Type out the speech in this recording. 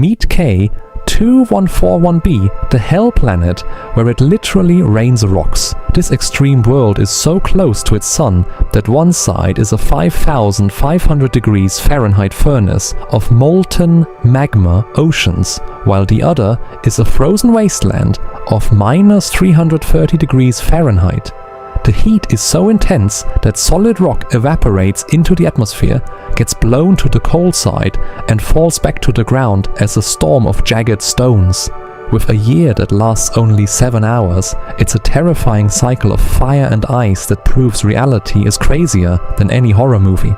Meet K2-141b, the hell planet where it literally rains rocks. This extreme world is so close to its sun that one side is a 5,500 degrees Fahrenheit furnace of molten magma oceans, while the other is a frozen wasteland of minus 330 degrees Fahrenheit. The heat is so intense that solid rock evaporates into the atmosphere, gets blown to the cold side, and falls back to the ground as a storm of jagged stones. With a year that lasts only 7 hours, it's a terrifying cycle of fire and ice that proves reality is crazier than any horror movie.